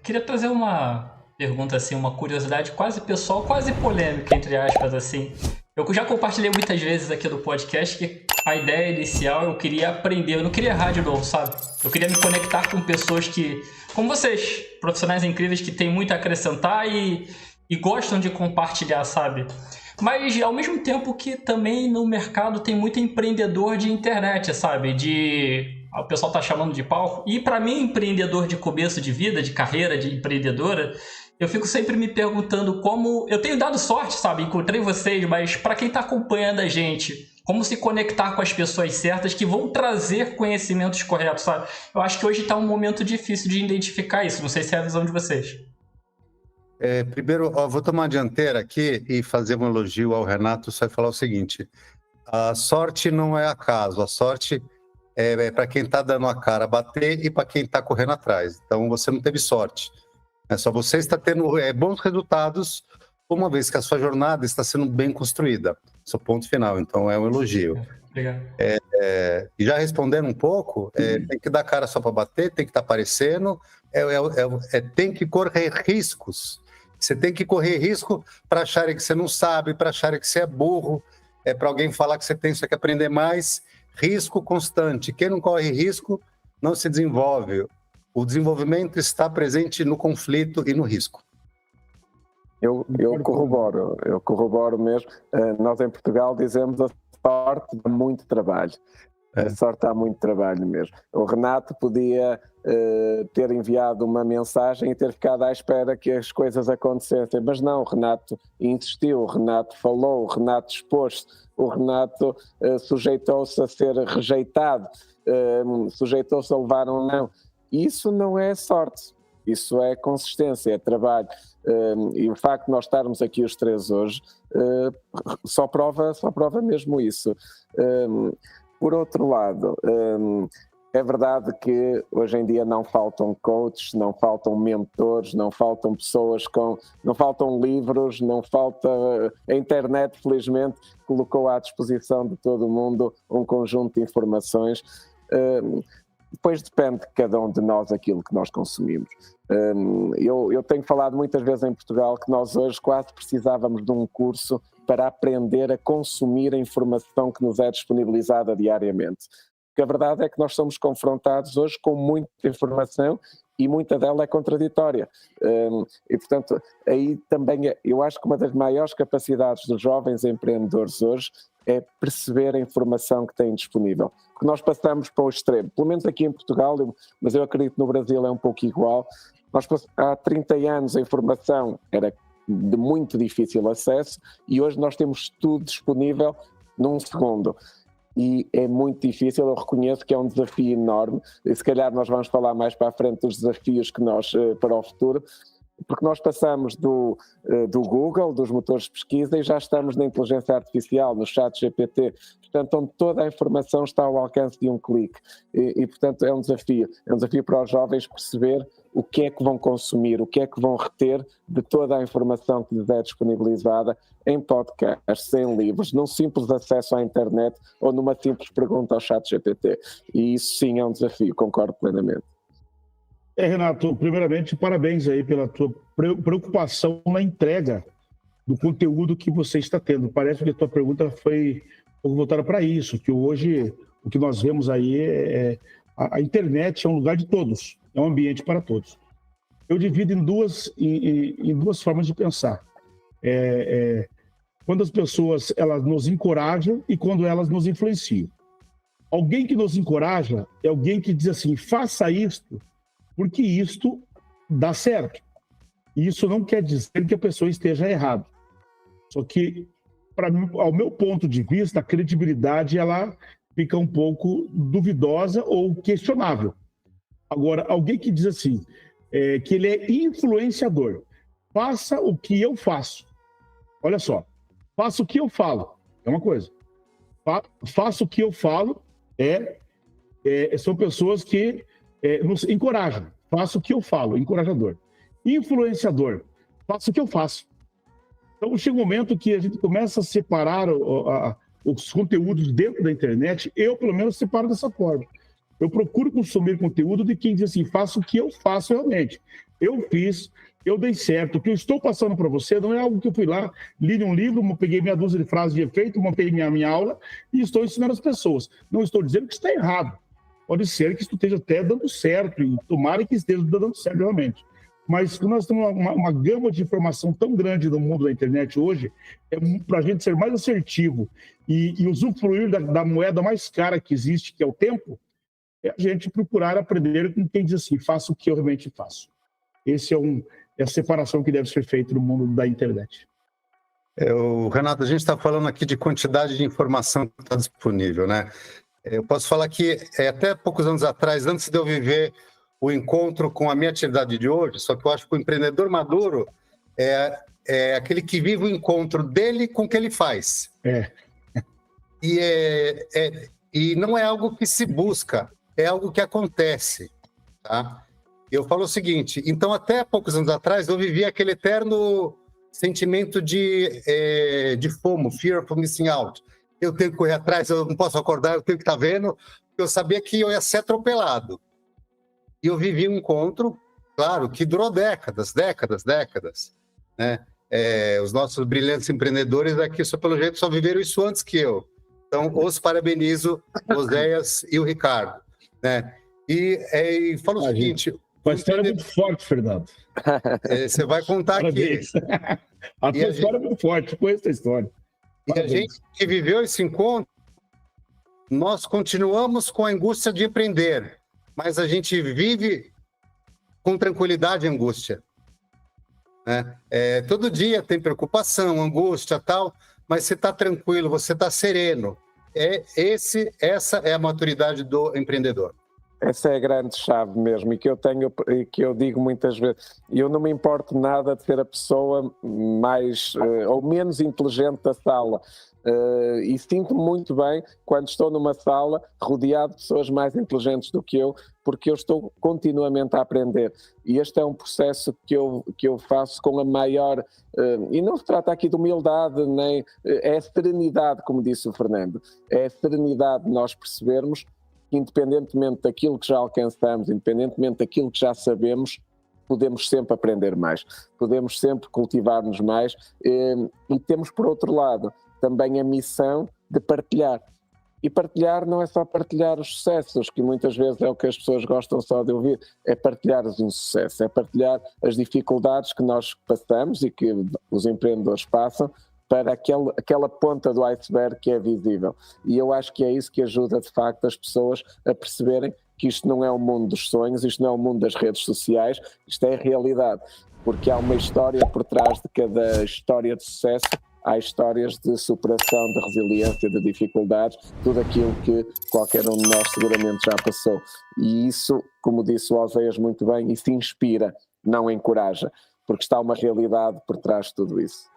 queria trazer uma pergunta, assim, uma curiosidade quase pessoal, quase polêmica, entre aspas, assim. Eu já compartilhei muitas vezes aqui no podcast que a ideia inicial eu queria aprender, eu não queria errar de novo, sabe? Eu queria me conectar com pessoas que, como vocês, profissionais incríveis que têm muito a acrescentar e gostam de compartilhar, sabe? Mas ao mesmo tempo que também no mercado tem muito empreendedor de internet, sabe? O pessoal tá chamando de palco. E para mim, empreendedor de começo de vida, de carreira, de empreendedora, eu fico sempre me perguntando como... Eu tenho dado sorte, sabe? Encontrei vocês, mas para quem tá acompanhando a gente, como se conectar com as pessoas certas que vão trazer conhecimentos corretos, sabe? Eu acho que hoje tá um momento difícil de identificar isso. Não sei se é a visão de vocês. Primeiro, vou tomar a dianteira aqui e fazer um elogio ao Renato. Só falar o seguinte: a sorte não é acaso, a sorte é para quem está dando a cara a bater e para quem está correndo atrás. Então, você não teve sorte. É só você está tendo bons resultados, uma vez que a sua jornada está sendo bem construída. Seu ponto final. Então, é um elogio. Obrigado. E já respondendo um pouco, tem que dar cara só para bater, tem que estar aparecendo, tem que correr riscos. Você tem que correr risco para acharem que você não sabe, para acharem que você é burro, para alguém falar que você tem que aprender mais. Risco constante. Quem não corre risco não se desenvolve. O desenvolvimento está presente no conflito e no risco. Eu corroboro mesmo. Nós em Portugal dizemos a sorte dá muito trabalho. A sorte dá muito trabalho mesmo. O Renato podia ter enviado uma mensagem e ter ficado à espera que as coisas acontecessem, mas não, o Renato insistiu, o Renato falou, o Renato expôs-se, o Renato sujeitou-se a ser rejeitado, sujeitou-se a levar um não. Isso não é sorte, isso é consistência, é trabalho. E o facto de nós estarmos aqui os três hoje só prova mesmo isso. Por outro lado, é verdade que hoje em dia não faltam coaches, não faltam mentores, não faltam pessoas não faltam livros, não falta... A internet, felizmente, colocou à disposição de todo o mundo um conjunto de informações. Depois depende de cada um de nós aquilo que nós consumimos. Eu tenho falado muitas vezes em Portugal que nós hoje quase precisávamos de um curso para aprender a consumir a informação que nos é disponibilizada diariamente. Porque a verdade é que nós somos confrontados hoje com muita informação e muita dela é contraditória. E, portanto, aí também eu acho que uma das maiores capacidades dos jovens empreendedores hoje é perceber a informação que têm disponível. Porque nós passamos para o extremo, pelo menos aqui em Portugal, mas eu acredito que no Brasil é um pouco igual. Há 30 anos a informação era de muito difícil acesso e hoje nós temos tudo disponível num segundo. E é muito difícil, eu reconheço que é um desafio enorme, e se calhar nós vamos falar mais para a frente dos desafios que nós, para o futuro, porque nós passamos do Google, dos motores de pesquisa, e já estamos na inteligência artificial, no chat GPT, portanto, onde toda a informação está ao alcance de um clique. E portanto, é um desafio para os jovens perceber o que é que vão consumir, o que é que vão reter de toda a informação que lhes é disponibilizada em podcasts, em livros, num simples acesso à internet ou numa simples pergunta ao chat GPT. E isso sim é um desafio, concordo plenamente. Renato, primeiramente, parabéns aí pela tua preocupação na entrega do conteúdo que você está tendo. Parece que a tua pergunta foi voltada para isso, que hoje o que nós vemos aí a internet é um lugar de todos, é um ambiente para todos. Eu divido em duas formas de pensar. Quando as pessoas elas nos encorajam e quando elas nos influenciam. Alguém que nos encoraja é alguém que diz assim, faça isto, porque isto dá certo. E isso não quer dizer que a pessoa esteja errada. Só que, ao meu ponto de vista, a credibilidade ela fica um pouco duvidosa ou questionável. Agora, alguém que diz assim, que ele é influenciador, faça o que eu faço. Olha só, faça o que eu falo, é uma coisa. Faça o que eu falo, são pessoas que nos encorajam. Faça o que eu falo, encorajador. Influenciador, faça o que eu faço. Então chega um momento que a gente começa a separar os conteúdos dentro da internet. Eu, pelo menos, separo dessa forma. Eu procuro consumir conteúdo de quem diz assim, faça o que eu faço realmente. eu fiz, eu dei certo. O que eu estou passando para você não é algo que eu fui lá, li um livro, peguei meia dúzia de frases de efeito, montei minha aula e estou ensinando as pessoas. Não estou dizendo que está errado. Pode ser que isso esteja até dando certo, e tomara que esteja dando certo realmente. Mas nós temos uma gama de informação tão grande no mundo da internet hoje, para a gente ser mais assertivo e usufruir da moeda mais cara que existe, que é o tempo, é a gente procurar aprender com quem diz assim, faça o que eu realmente faço. Esse é a separação que deve ser feita no mundo da internet. Renato, a gente está falando aqui de quantidade de informação que está disponível, né? Eu posso falar que até poucos anos atrás, antes de eu viver o encontro com a minha atividade de hoje, só que eu acho que o empreendedor maduro é aquele que vive o encontro dele com o que ele faz. E não é algo que se busca, é algo que acontece, tá? Eu falo o seguinte, então até poucos anos atrás eu vivia aquele eterno sentimento de FOMO, Fear of Missing Out. Eu tenho que correr atrás, eu não posso acordar, eu tenho que estar vendo, porque eu sabia que eu ia ser atropelado. E eu vivi um encontro, claro, que durou décadas, né? Os nossos brilhantes empreendedores aqui, pelo jeito, só viveram isso antes que eu. Então, os parabenizo, o Oséias e o Ricardo, né? E falo o seguinte... Uma história muito forte, Fernando. Você vai contar Parabéns. aqui. A tua história é muito forte, conheço a história. Parabéns. E a gente que viveu esse encontro, nós continuamos com a angústia de empreender, mas a gente vive com tranquilidade a angústia. Né? Todo dia tem preocupação, angústia, tal, mas você está tranquilo, você está sereno. Essa é a maturidade do empreendedor. Essa é a grande chave mesmo, e que eu digo muitas vezes. Eu não me importo nada de ser a pessoa mais ou menos inteligente da sala. E sinto-me muito bem quando estou numa sala rodeado de pessoas mais inteligentes do que eu, porque eu estou continuamente a aprender. E este é um processo que eu faço com a maior... e não se trata aqui de humildade, nem... É serenidade, como disse o Fernando. É a serenidade de nós percebermos que, independentemente daquilo que já alcançamos, independentemente daquilo que já sabemos, podemos sempre aprender mais, podemos sempre cultivar-nos mais, e temos, por outro lado, também a missão de partilhar. E partilhar não é só partilhar os sucessos, que muitas vezes é o que as pessoas gostam só de ouvir, é partilhar os insucessos, é partilhar as dificuldades que nós passamos e que os empreendedores passam, para aquela ponta do iceberg que é visível. E eu acho que é isso que ajuda, de facto, as pessoas a perceberem que isto não é o mundo dos sonhos, isto não é o mundo das redes sociais, isto é a realidade. Porque há uma história por trás de cada história de sucesso, há histórias de superação, de resiliência, de dificuldades, tudo aquilo que qualquer um de nós seguramente já passou. E isso, como disse o Oséias muito bem, isso inspira, não encoraja, porque está uma realidade por trás de tudo isso.